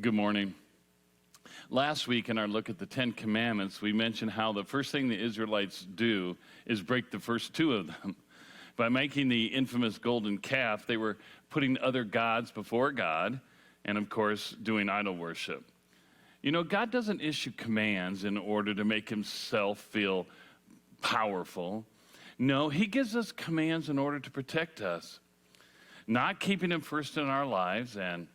Good morning. Last week in our look at the Ten Commandments, we mentioned how the first thing the Israelites do is break the first two of them. By making the infamous golden calf, they were putting other gods before God and, of course, doing idol worship. You know, God doesn't issue commands in order to make himself feel powerful. No, he gives us commands in order to protect us. Not keeping him first in our lives and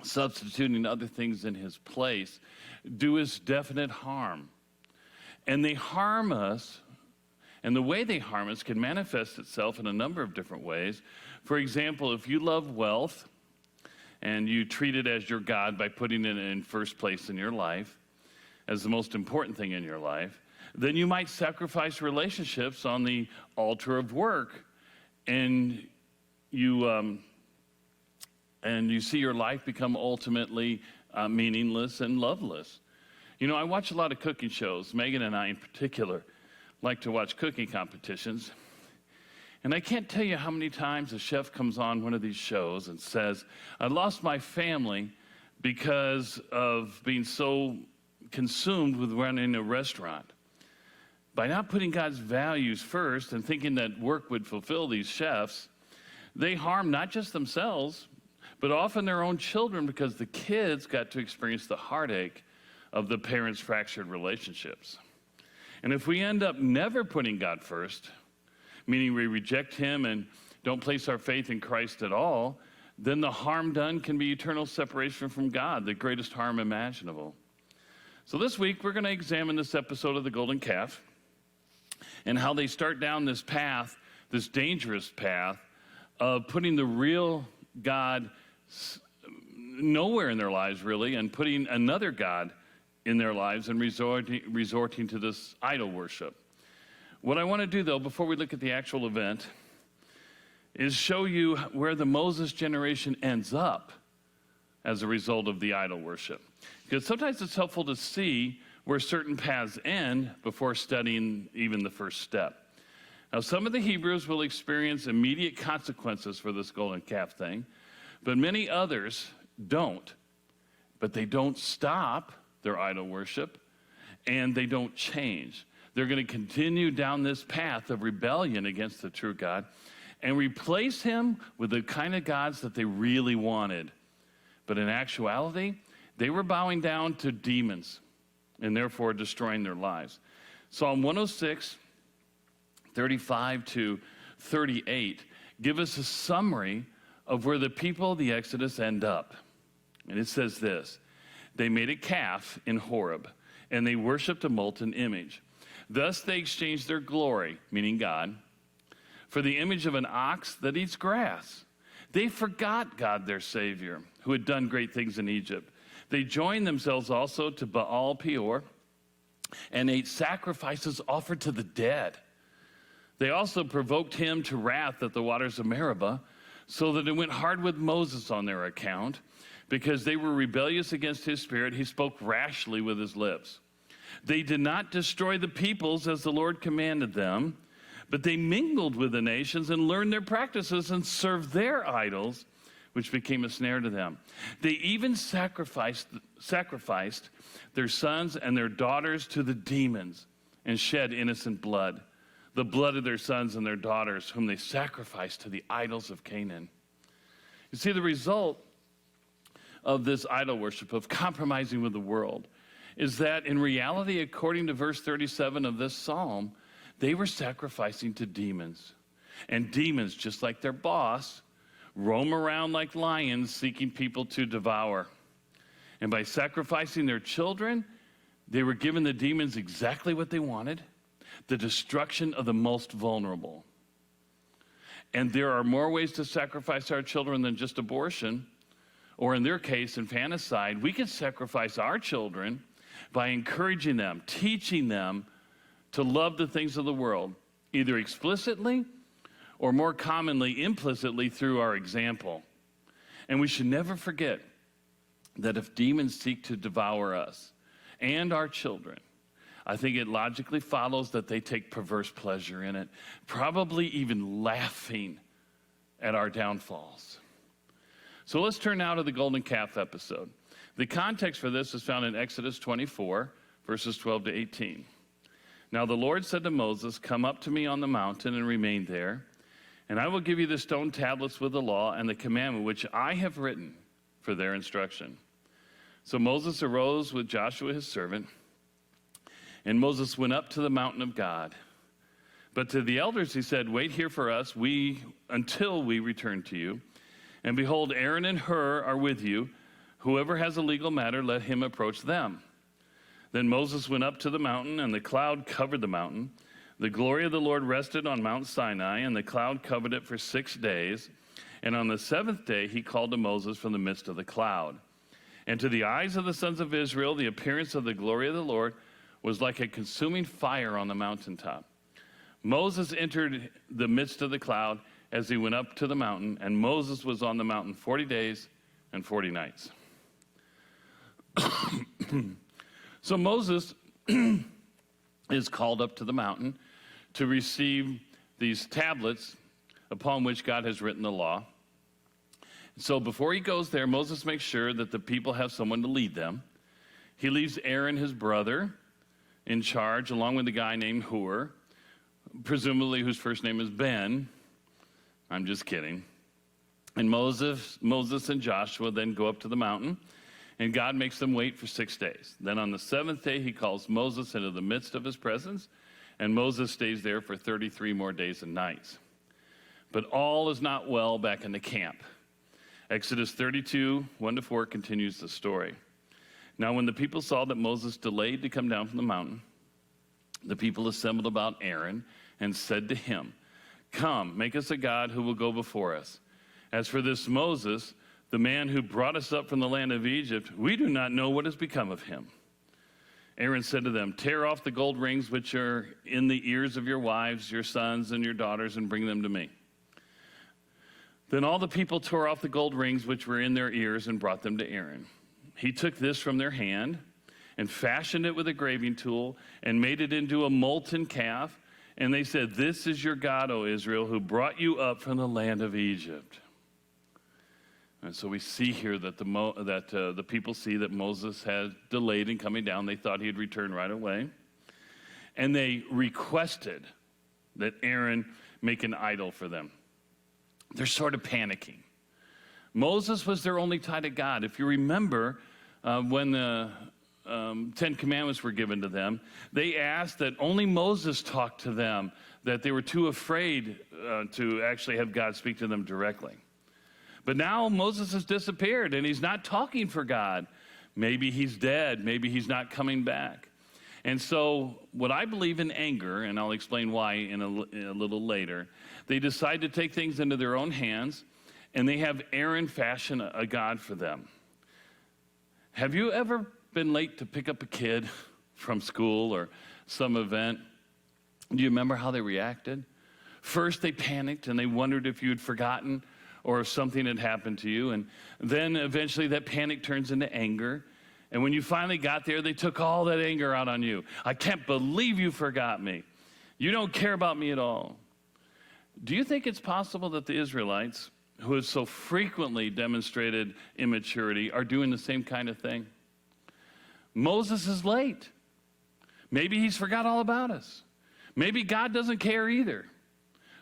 substituting other things in his place do us definite harm. And they harm us, and the way they harm us can manifest itself in a number of different ways. For example, if you love wealth and you treat it as your God by putting it in first place in your life, as the most important thing in your life, then you might sacrifice relationships on the altar of work, and you see your life become ultimately meaningless and loveless. You know, I watch a lot of cooking shows. Megan and I in particular like to watch cooking competitions. And I can't tell you how many times a chef comes on one of these shows and says, I lost my family because of being so consumed with running a restaurant. By not putting God's values first and thinking that work would fulfill these chefs, they harm not just themselves, but often their own children, because the kids got to experience the heartache of the parents' fractured relationships. And if we end up never putting God first, meaning we reject him and don't place our faith in Christ at all, then the harm done can be eternal separation from God, the greatest harm imaginable. So this week, we're going to examine this episode of the Golden Calf and how they start down this path, this dangerous path of putting the real God nowhere in their lives, really, and putting another God in their lives and resorting to this idol worship. What I want to do, though, before we look at the actual event, is show you where the Moses generation ends up as a result of the idol worship. Because sometimes it's helpful to see where certain paths end before studying even the first step. Now, some of the Hebrews will experience immediate consequences for this golden calf thing, but many others don't. But they don't stop their idol worship, and they don't change. They're going to continue down this path of rebellion against the true God and replace him with the kind of gods that they really wanted. But in actuality, they were bowing down to demons and therefore destroying their lives. Psalm 106, 35 to 38 give us a summary of where the people of the Exodus end up. And it says this: they made a calf in Horeb, and they worshiped a molten image. Thus they exchanged their glory, meaning God, for the image of an ox that eats grass. They forgot God, their Savior, who had done great things in Egypt. They joined themselves also to Baal Peor and ate sacrifices offered to the dead. They also provoked him to wrath at the waters of Meribah, so that it went hard with Moses on their account. Because they were rebellious against his spirit, he spoke rashly with his lips. They did not destroy the peoples as the Lord commanded them, but they mingled with the nations and learned their practices and served their idols, which became a snare to them. They even sacrificed their sons and their daughters to the demons and shed innocent blood, the blood of their sons and their daughters, whom they sacrificed to the idols of Canaan. You see, the result of this idol worship, of compromising with the world, is that in reality, according to verse 37 of this psalm, they were sacrificing to demons. And demons, just like their boss, roam around like lions seeking people to devour. And by sacrificing their children, they were giving the demons exactly what they wanted: the destruction of the most vulnerable. And there are more ways to sacrifice our children than just abortion, or in their case, infanticide. We can sacrifice our children by encouraging them, teaching them to love the things of the world, either explicitly or more commonly implicitly through our example. And we should never forget that if demons seek to devour us and our children, I think it logically follows that they take perverse pleasure in it, probably even laughing at our downfalls. So let's turn now to the golden calf episode. The context for this is found in Exodus 24, verses 12 to 18. Now the Lord said to Moses, "Come up to me on the mountain and remain there, and I will give you the stone tablets with the law and the commandment which I have written for their instruction." So Moses arose with Joshua his servant, and Moses went up to the mountain of God. But to the elders he said, "Wait here for us until we return to you. And behold, Aaron and Hur are with you. Whoever has a legal matter, let him approach them." Then Moses went up to the mountain, and the cloud covered the mountain. The glory of the Lord rested on Mount Sinai, and the cloud covered it for 6 days. And on the 7th day he called to Moses from the midst of the cloud. And to the eyes of the sons of Israel, the appearance of the glory of the Lord was like a consuming fire on the mountaintop. Moses entered the midst of the cloud as he went up to the mountain, and Moses was on the mountain 40 days and 40 nights. So Moses is called up to the mountain to receive these tablets upon which God has written the law. So before he goes there, Moses makes sure that the people have someone to lead them. He leaves Aaron, his brother, in charge, along with a guy named Hur, presumably whose first name is Ben. I'm just kidding. And Moses and Joshua then go up to the mountain, and God makes them wait for 6 days. Then on the 7th day, he calls Moses into the midst of his presence, and Moses stays there for 33 more days and nights. But all is not well back in the camp. Exodus 32, 1-4 continues the story. Now when the people saw that Moses delayed to come down from the mountain, the people assembled about Aaron and said to him, "Come, make us a god who will go before us. As for this Moses, the man who brought us up from the land of Egypt, we do not know what has become of him." Aaron said to them, "Tear off the gold rings which are in the ears of your wives, your sons, and your daughters, and bring them to me." Then all the people tore off the gold rings which were in their ears and brought them to Aaron. He took this from their hand and fashioned it with a graving tool and made it into a molten calf. And they said, "This is your God, O Israel, who brought you up from the land of Egypt." And so we see here that the people see that Moses had delayed in coming down. They thought he'd return right away. And they requested that Aaron make an idol for them. They're sort of panicking. Moses was their only tie to God. If you remember, when the 10 Commandments were given to them, they asked that only Moses talk to them, that they were too afraid to actually have God speak to them directly. But now Moses has disappeared, and he's not talking for God. Maybe he's dead. Maybe he's not coming back. And so what I believe in anger, and I'll explain why in a little later, they decide to take things into their own hands, and they have Aaron fashion a god for them. Have you ever been late to pick up a kid from school or some event? Do you remember how they reacted? First, they panicked, and they wondered if you had forgotten or if something had happened to you. And then eventually that panic turns into anger. And when you finally got there, they took all that anger out on you. "I can't believe you forgot me. You don't care about me at all." Do you think it's possible that the Israelites, who have so frequently demonstrated immaturity, are doing the same kind of thing? Moses is late. Maybe he's forgot all about us. Maybe God doesn't care either.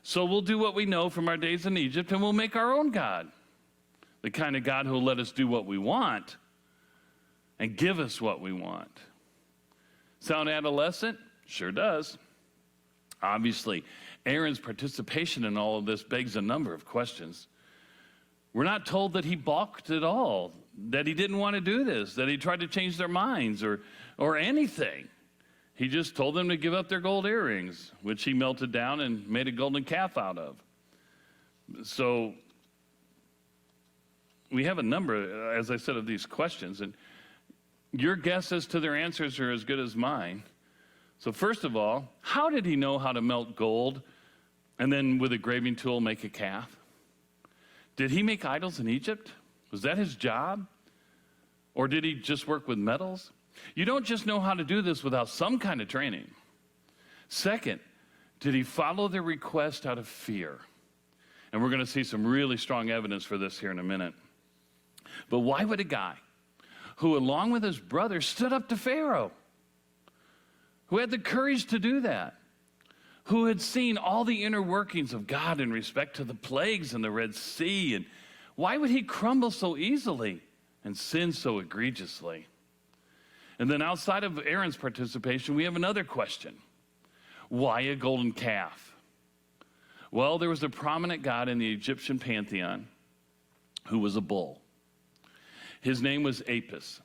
So we'll do what we know from our days in Egypt, and we'll make our own God. The kind of God who will let us do what we want and give us what we want. Sound adolescent? Sure does. Obviously, Aaron's participation in all of this begs a number of questions. We're not told that he balked at all, that he didn't want to do this, that he tried to change their minds or anything. He just told them to give up their gold earrings, which he melted down and made a golden calf out of. So we have a number, as I said, of these questions, and your guess as to their answers are as good as mine. So first of all, how did he know how to melt gold and then with a graving tool make a calf? Did he make idols in Egypt? Was that his job? Or did he just work with metals? You don't just know how to do this without some kind of training. Second, did he follow their request out of fear? And we're going to see some really strong evidence for this here in a minute. But why would a guy who, along with his brothers, stood up to Pharaoh, who had the courage to do that, who had seen all the inner workings of God in respect to the plagues in the Red Sea. And why would he crumble so easily and sin so egregiously? And then outside of Aaron's participation, we have another question. Why a golden calf? Well, there was a prominent god in the Egyptian pantheon who was a bull. His name was Apis,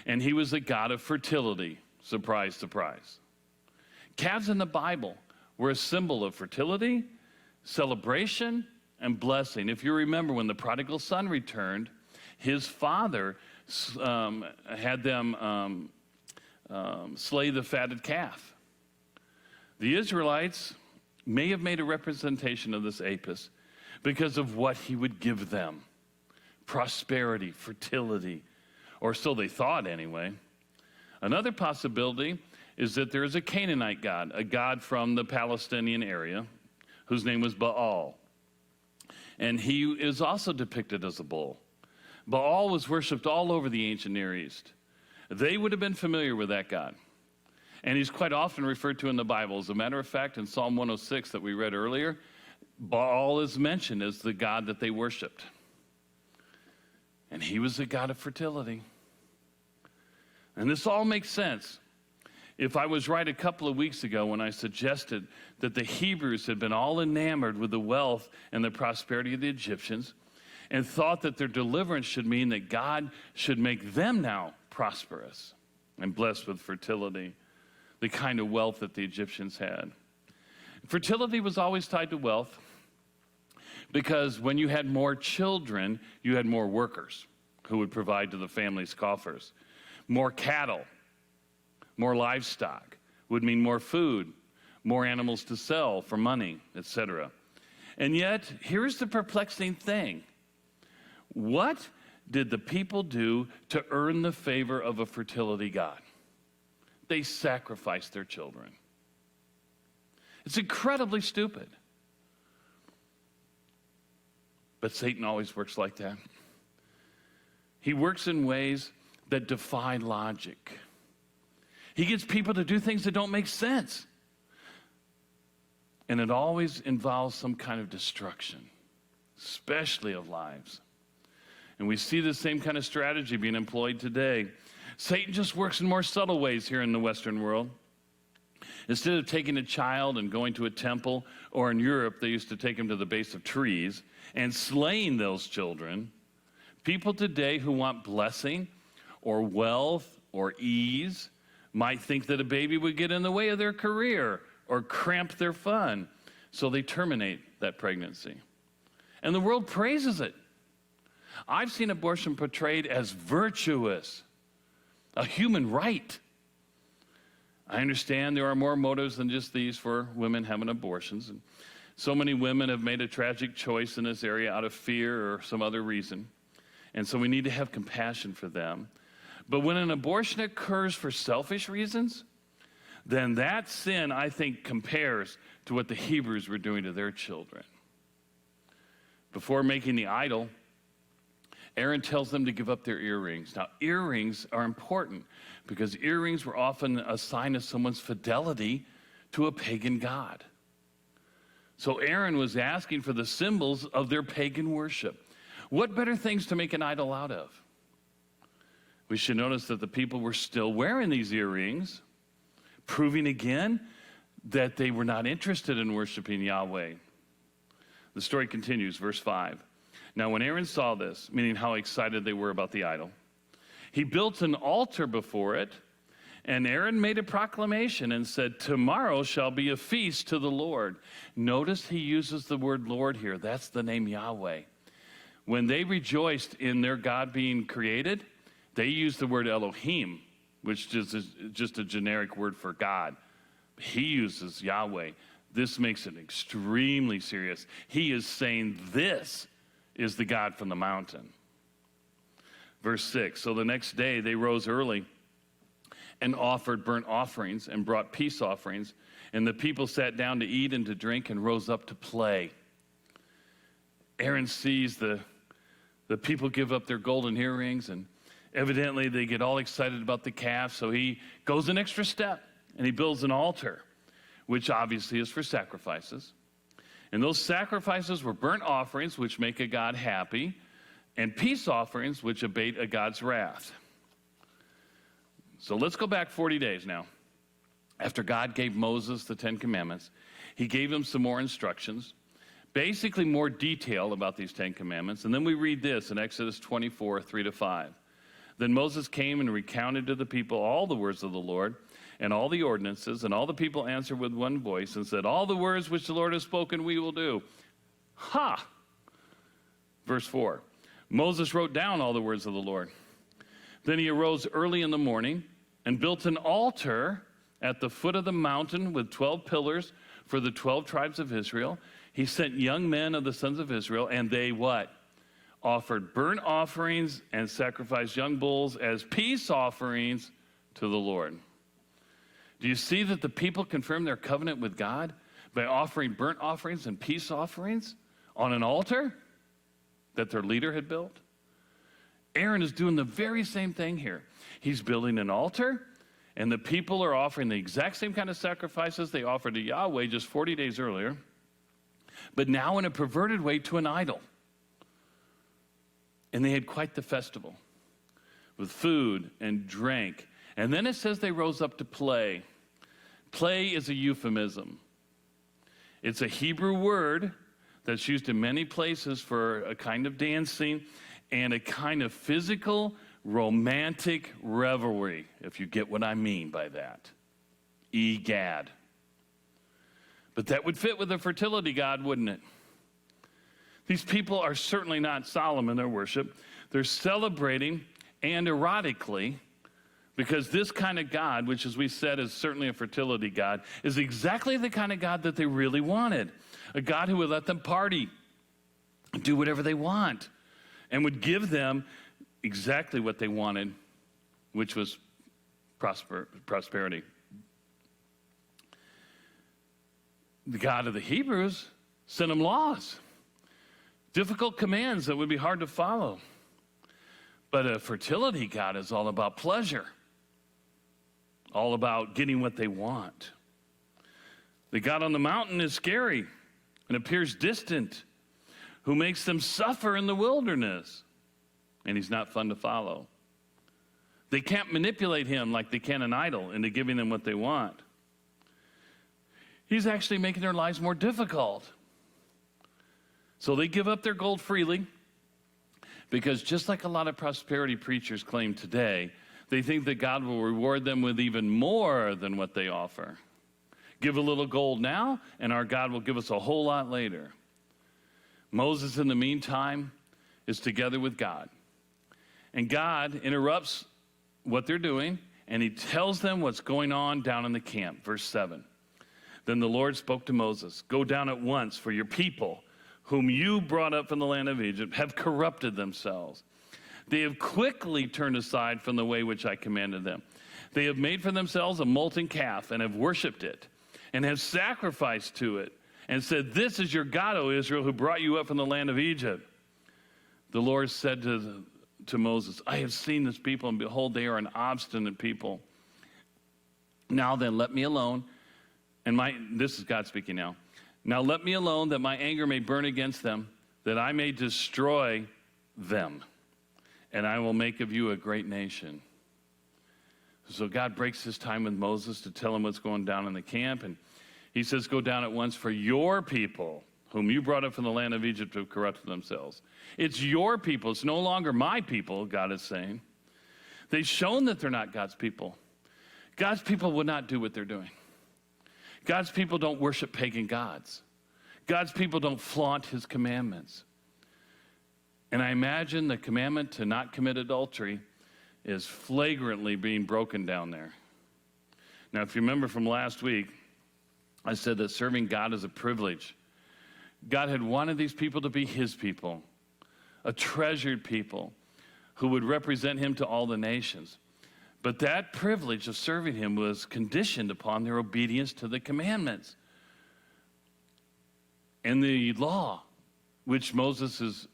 and he was a god of fertility. Surprise, surprise. Calves in the Bible were a symbol of fertility, celebration, and blessing. If you remember, when the prodigal son returned, his father had them slay the fatted calf. The Israelites may have made a representation of this Apis because of what he would give them. Prosperity, fertility, or so they thought anyway. Another possibility is that there is a Canaanite god, a god from the Palestinian area, whose name was Baal. And he is also depicted as a bull. Baal was worshipped all over the ancient Near East. They would have been familiar with that god. And he's quite often referred to in the Bible. As a matter of fact, in Psalm 106 that we read earlier, Baal is mentioned as the god that they worshiped. And he was the god of fertility. And this all makes sense. If I was right a couple of weeks ago when I suggested that the Hebrews had been all enamored with the wealth and the prosperity of the Egyptians and thought that their deliverance should mean that God should make them now prosperous and blessed with fertility, the kind of wealth that the Egyptians had. Fertility was always tied to wealth because when you had more children, you had more workers who would provide to the family's coffers. More cattle, more livestock would mean more food, more animals to sell for money, etc. And yet, here's the perplexing thing. What did the people do to earn the favor of a fertility god? They sacrificed their children. It's incredibly stupid. But Satan always works like that. He works in ways that defy logic. He gets people to do things that don't make sense. And it always involves some kind of destruction, especially of lives. And we see the same kind of strategy being employed today. Satan just works in more subtle ways here in the Western world. Instead of taking a child and going to a temple, or in Europe, they used to take him to the base of trees and slaying those children, people today who want blessing or wealth or ease might think that a baby would get in the way of their career or cramp their fun, so they terminate that pregnancy. And the world praises it. I've seen abortion portrayed as virtuous, a human right. I understand there are more motives than just these for women having abortions. And so many women have made a tragic choice in this area out of fear or some other reason. And so we need to have compassion for them. But when an abortion occurs for selfish reasons, then that sin, I think, compares to what the Hebrews were doing to their children. Before making the idol, Aaron tells them to give up their earrings. Now, earrings are important because earrings were often a sign of someone's fidelity to a pagan god. So Aaron was asking for the symbols of their pagan worship. What better things to make an idol out of? We should notice that the people were still wearing these earrings, proving again that they were not interested in worshiping Yahweh. The story continues, verse 5. Now, when Aaron saw this, meaning how excited they were about the idol, he built an altar before it, and Aaron made a proclamation and said, "Tomorrow shall be a feast to the Lord." Notice he uses the word Lord here. That's the name Yahweh. When they rejoiced in their God being created, they used the word Elohim, which is just a generic word for God. He uses Yahweh. This makes it extremely serious. He is saying this is the God from the mountain. Verse 6, so the next day they rose early and offered burnt offerings and brought peace offerings, and the people sat down to eat and to drink and rose up to play. Aaron sees the people give up their golden earrings, and Evidently, they get all excited about the calf, so he goes an extra step, and he builds an altar, which obviously is for sacrifices. And those sacrifices were burnt offerings, which make a God happy, and peace offerings, which abate a God's wrath. So let's go back 40 days now. After God gave Moses the 10 Commandments, he gave him some more instructions, basically more detail about these 10 Commandments. And then we read this in Exodus 24, 3-5. Then Moses came and recounted to the people all the words of the Lord and all the ordinances, and all the people answered with one voice and said, all the words which the Lord has spoken we will do. Ha! Verse 4. Moses wrote down all the words of the Lord. Then he arose early in the morning and built an altar at the foot of the mountain with 12 pillars for the 12 tribes of Israel. He sent young men of the sons of Israel, and they what? Offered burnt offerings and sacrificed young bulls as peace offerings to the Lord. Do you see that the people confirmed their covenant with God by offering burnt offerings and peace offerings on an altar that their leader had built? Aaron is doing the very same thing here. He's building an altar, and the people are offering the exact same kind of sacrifices they offered to Yahweh just 40 days earlier, but now in a perverted way to an idol. And they had quite the festival with food and drink. And then it says they rose up to play. Play is a euphemism. It's a Hebrew word that's used in many places for a kind of dancing and a kind of physical, romantic revelry, if you get what I mean by that. Egad. But that would fit with the fertility god, wouldn't it? These people are certainly not solemn in their worship. They're celebrating and erotically, because this kind of God, which as we said is certainly a fertility God, is exactly the kind of God that they really wanted. A God who would let them party, do whatever they want, and would give them exactly what they wanted, which was prosperity. The God of the Hebrews sent them laws, difficult commands that would be hard to follow. But a fertility God is all about pleasure, all about getting what they want. The God on the mountain is scary and appears distant, who makes them suffer in the wilderness, and he's not fun to follow. They can't manipulate him like they can an idol into giving them what they want. He's actually making their lives more difficult. So they give up their gold freely, because just like a lot of prosperity preachers claim today, they think that God will reward them with even more than what they offer. Give a little gold now, and our God will give us a whole lot later. Moses, in the meantime, is together with God. And God interrupts what they're doing, and he tells them what's going on down in the camp. Verse 7. Then the Lord spoke to Moses, "Go down at once, for your people, whom you brought up from the land of Egypt, have corrupted themselves. They have quickly turned aside from the way which I commanded them. They have made for themselves a molten calf and have worshipped it and have sacrificed to it and said, 'This is your God, O Israel, who brought you up from the land of Egypt.' The Lord said to Moses, 'I have seen this people, and behold, they are an obstinate people. Now then, let me alone.'" And this is God speaking now. "Now let me alone, that my anger may burn against them, that I may destroy them. And I will make of you a great nation." So God breaks his time with Moses to tell him what's going down in the camp. And he says, "Go down at once, for your people, whom you brought up from the land of Egypt, have corrupted themselves." It's your people. It's no longer my people, God is saying. They've shown that they're not God's people. God's people would not do what they're doing. God's people don't worship pagan gods. God's people don't flaunt his commandments. And I imagine the commandment to not commit adultery is flagrantly being broken down there. Now, if you remember from last week, I said that serving God is a privilege. God had wanted these people to be his people, a treasured people who would represent him to all the nations. But that privilege of serving him was conditioned upon their obedience to the commandments and the law, which Moses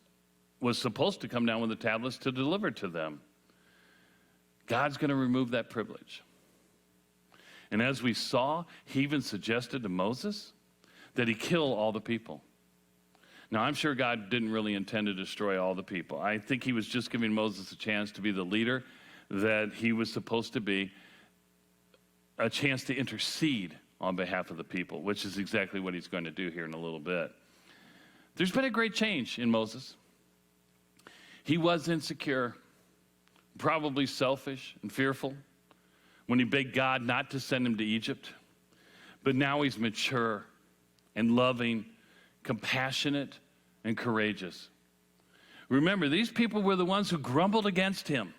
was supposed to come down with the tablets to deliver to them. God's going to remove that privilege. And as we saw, he even suggested to Moses that he kill all the people. Now, I'm sure God didn't really intend to destroy all the people. I think he was just giving Moses a chance to be the leader that he was supposed to be, a chance to intercede on behalf of the people, which is exactly what he's going to do here in a little bit. There's been a great change in Moses. He was insecure, probably selfish and fearful when he begged God not to send him to Egypt. But now he's mature and loving, compassionate, and courageous. Remember, these people were the ones who grumbled against him.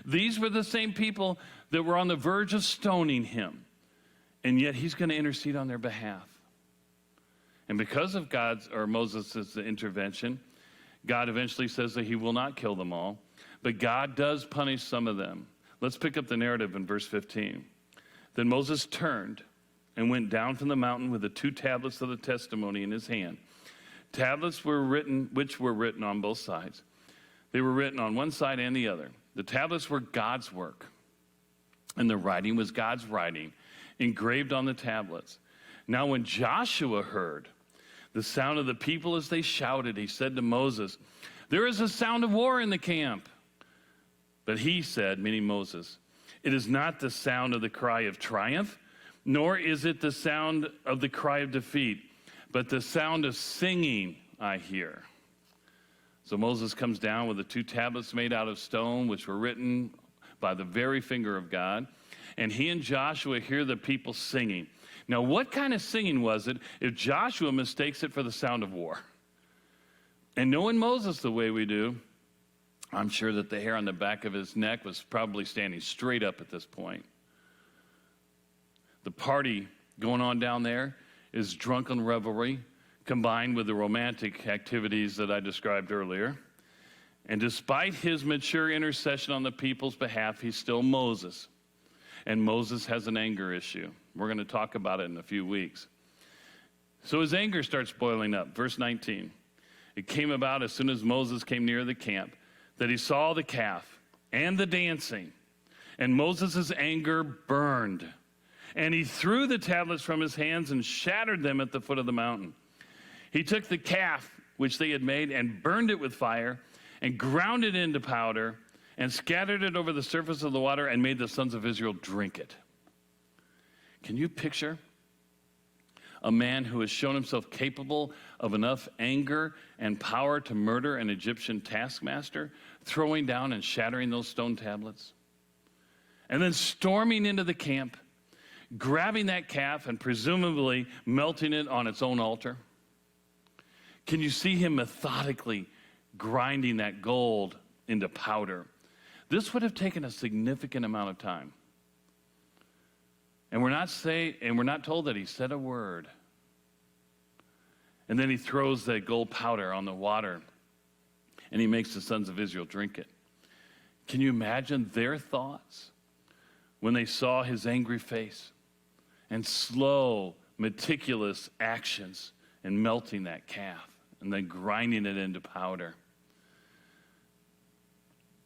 These were the same people that were on the verge of stoning him. And yet he's going to intercede on their behalf. And because of Moses' intervention, God eventually says that he will not kill them all, but God does punish some of them. Let's pick up the narrative in verse 15. Then Moses turned and went down from the mountain with the 2 tablets of the testimony in his hand. Tablets which were written on both sides. They were written on one side and the other. The tablets were God's work, and the writing was God's writing, engraved on the tablets. Now when Joshua heard the sound of the people as they shouted, he said to Moses, "There is a sound of war in the camp." But he said, meaning Moses, "It is not the sound of the cry of triumph, nor is it the sound of the cry of defeat, but the sound of singing I hear." So Moses comes down with the 2 tablets made out of stone, which were written by the very finger of God. And he and Joshua hear the people singing. Now, what kind of singing was it if Joshua mistakes it for the sound of war? And knowing Moses the way we do, I'm sure that the hair on the back of his neck was probably standing straight up at this point. The party going on down there is drunken revelry combined with the romantic activities that I described earlier. And despite his mature intercession on the people's behalf, he's still Moses. And Moses has an anger issue. We're going to talk about it in a few weeks. So his anger starts boiling up. Verse 19. It came about as soon as Moses came near the camp that he saw the calf and the dancing. And Moses' anger burned. And he threw the tablets from his hands and shattered them at the foot of the mountain. He took the calf which they had made and burned it with fire and ground it into powder and scattered it over the surface of the water and made the sons of Israel drink it. Can you picture a man who has shown himself capable of enough anger and power to murder an Egyptian taskmaster, throwing down and shattering those stone tablets, and then storming into the camp, grabbing that calf and presumably melting it on its own altar? Can you see him methodically grinding that gold into powder? This would have taken a significant amount of time. And we're not told that he said a word. And then he throws that gold powder on the water and he makes the sons of Israel drink it. Can you imagine their thoughts when they saw his angry face and slow, meticulous actions in melting that calf and then grinding it into powder?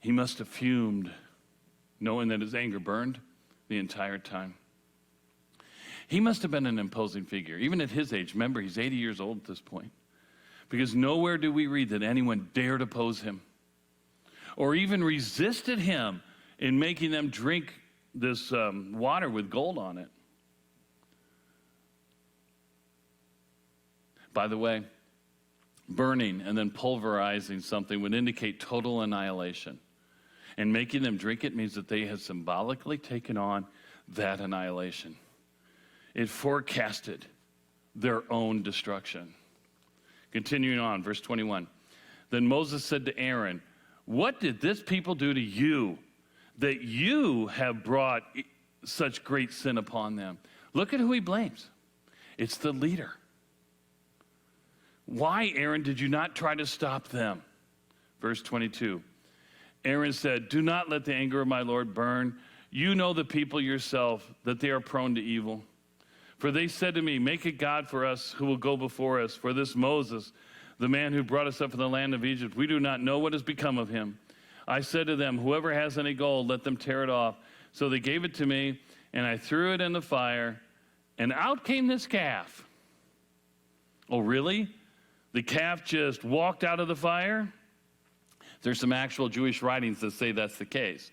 He must have fumed, knowing that his anger burned the entire time. He must have been an imposing figure, even at his age. Remember, he's 80 years old at this point. Because nowhere do we read that anyone dared oppose him or even resisted him in making them drink this water with gold on it. By the way, burning and then pulverizing something would indicate total annihilation. And making them drink it means that they have symbolically taken on that annihilation. It forecasted their own destruction. Continuing on, verse 21. Then Moses said to Aaron, "What did this people do to you, that you have brought such great sin upon them?" Look at who he blames. It's the leader. "Why, Aaron, did you not try to stop them?" Verse 22. Aaron said, "Do not let the anger of my Lord burn. You know the people yourself, that they are prone to evil. For they said to me, 'Make a god for us who will go before us.' For this Moses, the man who brought us up from the land of Egypt, we do not know what has become of him. I said to them, whoever has any gold, let them tear it off. So they gave it to me, and I threw it in the fire, and out came this calf. Oh, really? The calf just walked out of the fire? There's some actual Jewish writings that say that's the case,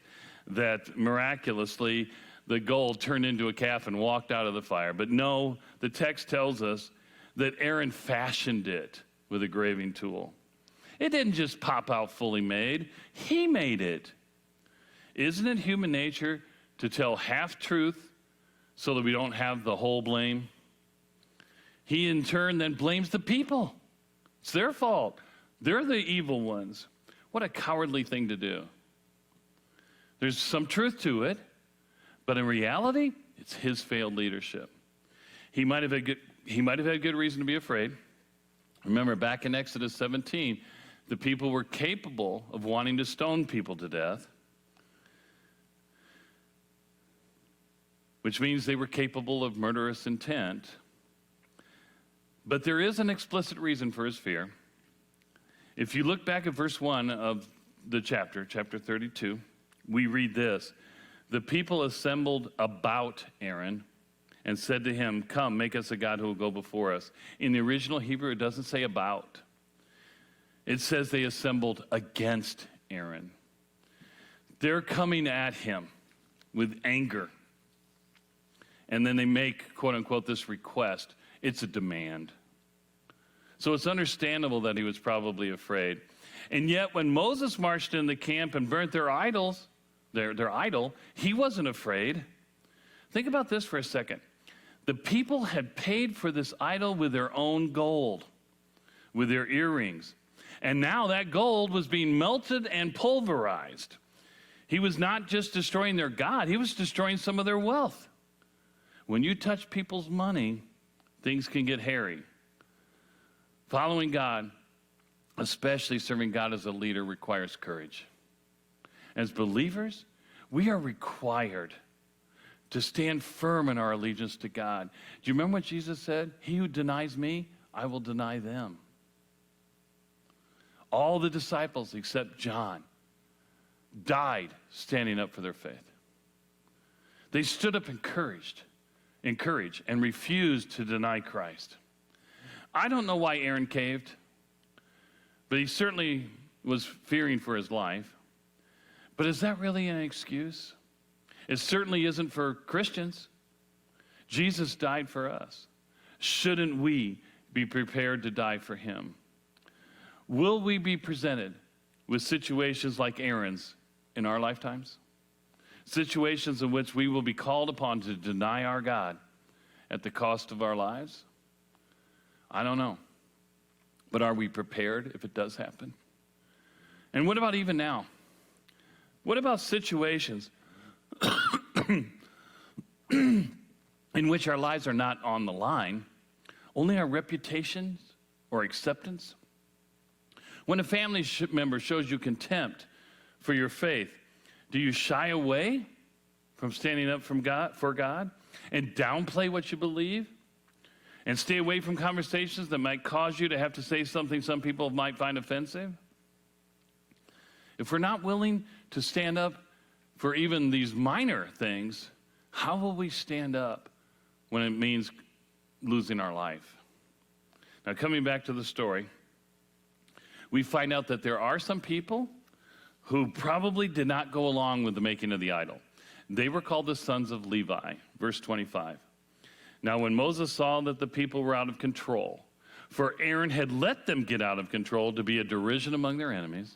that miraculously the gold turned into a calf and walked out of the fire. But no, the text tells us that Aaron fashioned it with a graving tool. It didn't just pop out fully made. He made it. Isn't it human nature to tell half-truth so that we don't have the whole blame? He, in turn, then blames the people. It's their fault. They're the evil ones. What a cowardly thing to do. There's some truth to it, but in reality, it's his failed leadership. He might have had good reason to be afraid. Remember, back in Exodus 17, the people were capable of wanting to stone people to death, which means they were capable of murderous intent. But there is an explicit reason for his fear. If you look back at verse 1 of the chapter 32, we read this. The people assembled about Aaron and said to him, come, make us a god who will go before us. In the original Hebrew, it doesn't say about. It says they assembled against Aaron. They're coming at him with anger. And then they make, quote unquote, this request. It's a demand. So it's understandable that he was probably afraid. And yet when Moses marched in the camp and burnt their idols, their idol, he wasn't afraid. Think about this for a second. The people had paid for this idol with their own gold, with their earrings. And now that gold was being melted and pulverized. He was not just destroying their God, he was destroying some of their wealth. When you touch people's money, things can get hairy. Following God, especially serving God as a leader, requires courage. As believers, we are required to stand firm in our allegiance to God. Do you remember what Jesus said? He who denies me, I will deny them. All the disciples except John died standing up for their faith. They stood up in courage and refused to deny Christ. I don't know why Aaron caved, but he certainly was fearing for his life. But is that really an excuse? It certainly isn't for Christians. Jesus died for us. Shouldn't we be prepared to die for him? Will we be presented with situations like Aaron's in our lifetimes? Situations in which we will be called upon to deny our God at the cost of our lives? I don't know. But are we prepared if it does happen? And what about even now? What about situations in which our lives are not on the line, only our reputations or acceptance? When a family member shows you contempt for your faith, do you shy away from standing up for God and downplay what you believe and stay away from conversations that might cause you to have to say something some people might find offensive? If we're not willing to stand up for even these minor things, how will we stand up when it means losing our life? Now, coming back to the story, we find out that there are some people who probably did not go along with the making of the idol. They were called the sons of Levi, verse 25. Now, when Moses saw that the people were out of control, for Aaron had let them get out of control to be a derision among their enemies,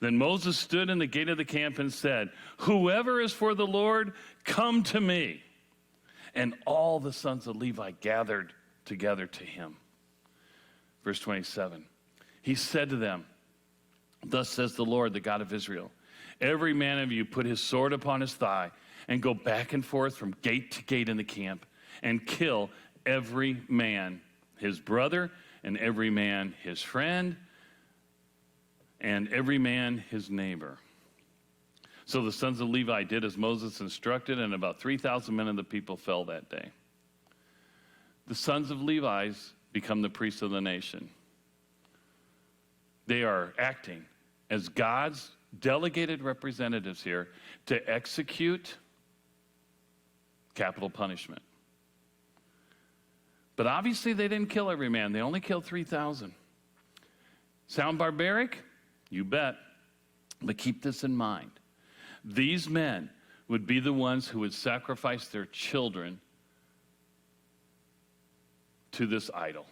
then Moses stood in the gate of the camp and said, whoever is for the Lord, come to me. And all the sons of Levi gathered together to him. Verse 27, he said to them, thus says the Lord, the God of Israel, every man of you put his sword upon his thigh and go back and forth from gate to gate in the camp and kill every man his brother and every man his friend and every man his neighbor. So the sons of Levi did as Moses instructed, and about 3,000 men of the people fell that day. The sons of Levi become the priests of the nation. They are acting as God's delegated representatives here to execute capital punishment. But obviously they didn't kill every man. They only killed 3,000. Sound barbaric? You bet. But keep this in mind. These men would be the ones who would sacrifice their children to this idol.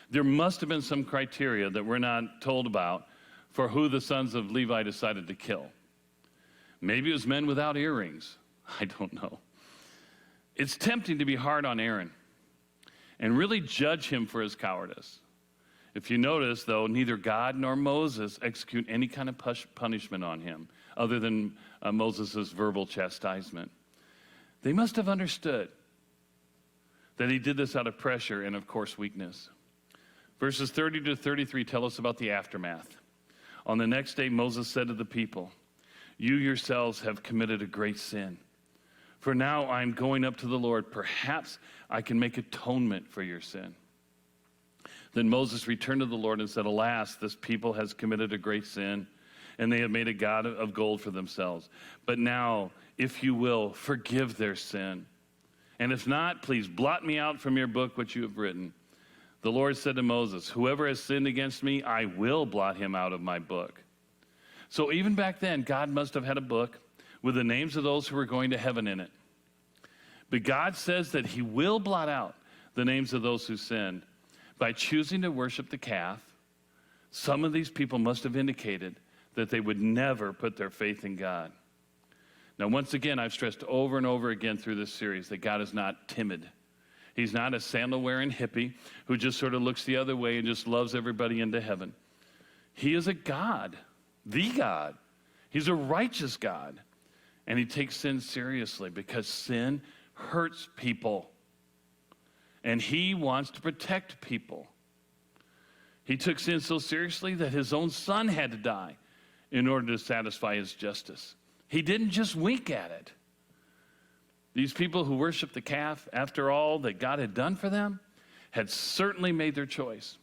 There must have been some criteria that we're not told about for who the sons of Levi decided to kill. Maybe it was men without earrings. I don't know. It's tempting to be hard on Aaron and really judge him for his cowardice. If you notice, though, neither God nor Moses execute any kind of punishment on him other than Moses' verbal chastisement. They must have understood that he did this out of pressure and, of course, weakness. Verses 30 to 33 tell us about the aftermath. On the next day, Moses said to the people, "You yourselves have committed a great sin. For now I am going up to the Lord. Perhaps I can make atonement for your sin." Then Moses returned to the Lord and said, "Alas, this people has committed a great sin, and they have made a god of gold for themselves. But now, if you will, forgive their sin. And if not, please blot me out from your book what you have written." The Lord said to Moses, "Whoever has sinned against me, I will blot him out of my book." So even back then, God must have had a book with the names of those who were going to heaven in it. But God says that he will blot out the names of those who sinned. By choosing to worship the calf, some of these people must have indicated that they would never put their faith in God. Now, once again, I've stressed over and over again through this series that God is not timid. He's not a sandal-wearing hippie who just sort of looks the other way and just loves everybody into heaven. He is a God, the God. He's a righteous God. And he takes sin seriously because sin hurts people. And he wants to protect people. He took sin so seriously that his own son had to die in order to satisfy his justice. He didn't just wink at it. These people who worshiped the calf, after all that God had done for them, had certainly made their choice.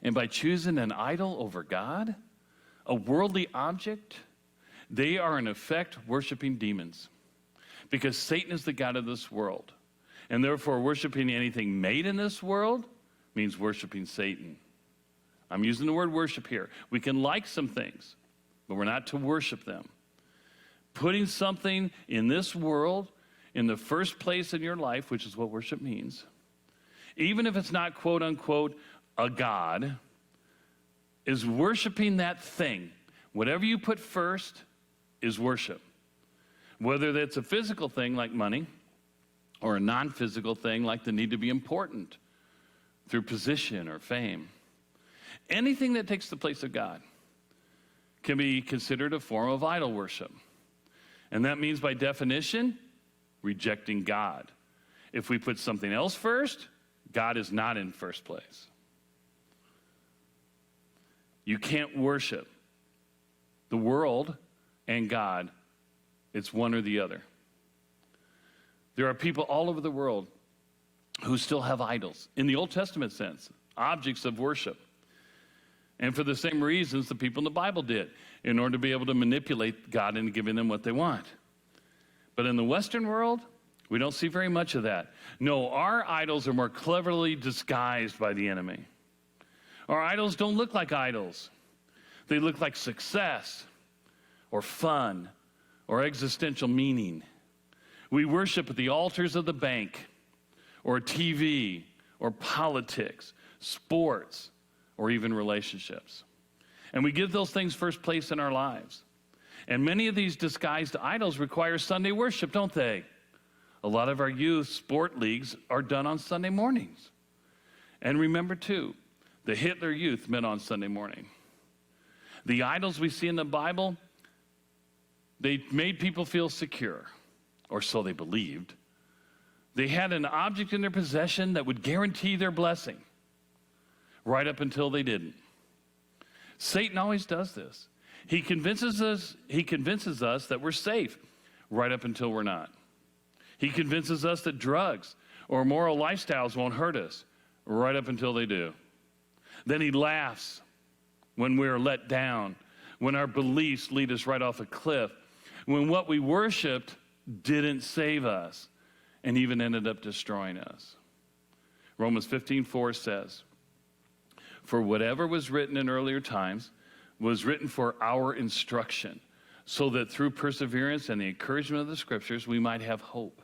And by choosing an idol over God, a worldly object, they are in effect worshiping demons. Because Satan is the god of this world. And therefore, worshiping anything made in this world means worshiping Satan. I'm using the word worship here. We can like some things, but we're not to worship them. Putting something in this world in the first place in your life, which is what worship means, even if it's not quote unquote a god, is worshiping that thing. Whatever you put first is worship. Whether that's a physical thing like money, or a non-physical thing like the need to be important through position or fame. Anything that takes the place of God can be considered a form of idol worship. And that means, by definition, rejecting God. If we put something else first, God is not in first place. You can't worship the world and God. It's one or the other. There are people all over the world who still have idols, in the Old Testament sense, objects of worship. And for the same reasons the people in the Bible did, in order to be able to manipulate God into giving them what they want. But in the Western world, we don't see very much of that. No, our idols are more cleverly disguised by the enemy. Our idols don't look like idols. They look like success, or fun, or existential meaning. We worship at the altars of the bank, or TV, or politics, sports, or even relationships. And we give those things first place in our lives. And many of these disguised idols require Sunday worship, don't they? A lot of our youth sport leagues are done on Sunday mornings. And remember, too, the Hitler Youth met on Sunday morning. The idols we see in the Bible, they made people feel secure. Or so they believed. They had an object in their possession that would guarantee their blessing, right up until they didn't. Satan always does this. He convinces us that we're safe, right up until we're not. He convinces us that drugs or immoral lifestyles won't hurt us, right up until they do. Then he laughs when we're let down, when our beliefs lead us right off a cliff, when what we worshiped didn't save us and even ended up destroying us. Romans 15:4 says, "For whatever was written in earlier times was written for our instruction, so that through perseverance and the encouragement of the Scriptures we might have hope."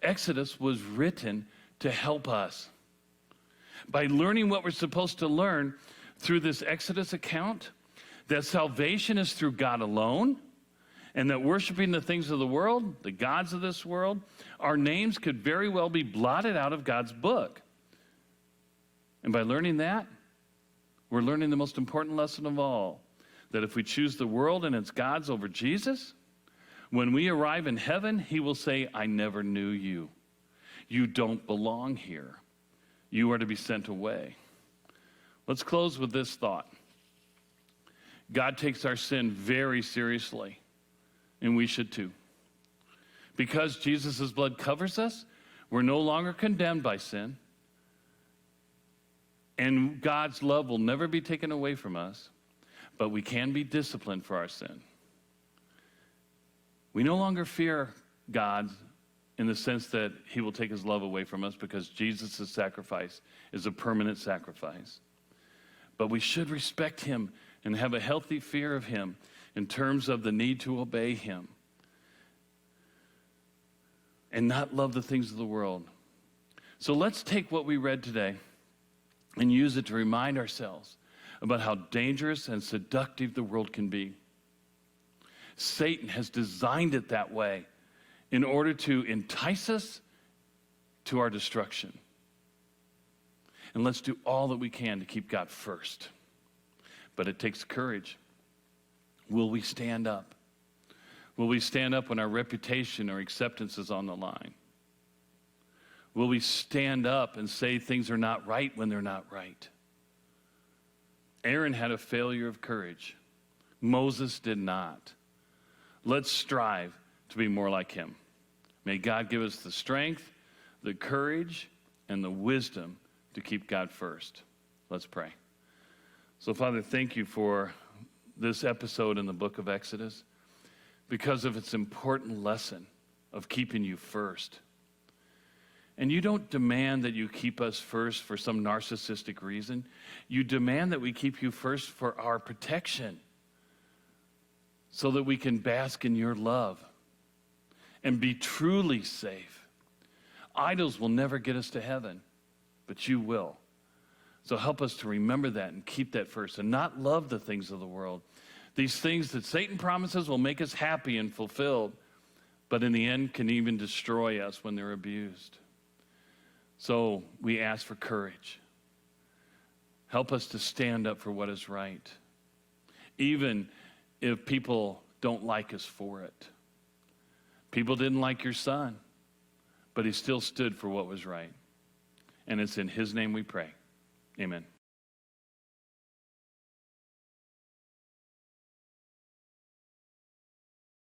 Exodus was written to help us. By learning what we're supposed to learn through this Exodus account, that salvation is through God alone, and that worshiping the things of the world, the gods of this world, our names could very well be blotted out of God's book. And by learning that, we're learning the most important lesson of all, that if we choose the world and its gods over Jesus, when we arrive in heaven, he will say, "I never knew you. You don't belong here. You are to be sent away." Let's close with this thought. God takes our sin very seriously, and we should too. Because Jesus' blood covers us, we're no longer condemned by sin, and God's love will never be taken away from us, but we can be disciplined for our sin. We no longer fear God in the sense that he will take his love away from us, because Jesus' sacrifice is a permanent sacrifice. But we should respect him and have a healthy fear of him in terms of the need to obey him and not love the things of the world. So let's take what we read today and use it to remind ourselves about how dangerous and seductive the world can be. Satan has designed it that way in order to entice us to our destruction. And let's do all that we can to keep God first. But it takes courage. Will we stand up? Will we stand up when our reputation or acceptance is on the line? Will we stand up and say things are not right when they're not right? Aaron had a failure of courage. Moses did not. Let's strive to be more like him. May God give us the strength, the courage, and the wisdom to keep God first. Let's pray. So, Father, thank you for this episode in the book of Exodus because of its important lesson of keeping you first. And you don't demand that you keep us first for some narcissistic reason. You demand that we keep you first for our protection so that we can bask in your love and be truly safe. Idols will never get us to heaven, but you will. So help us to remember that and keep that first and not love the things of the world. These things that Satan promises will make us happy and fulfilled, but in the end can even destroy us when they're abused. So we ask for courage. Help us to stand up for what is right, even if people don't like us for it. People didn't like your son, but he still stood for what was right. And it's in his name we pray. Amen.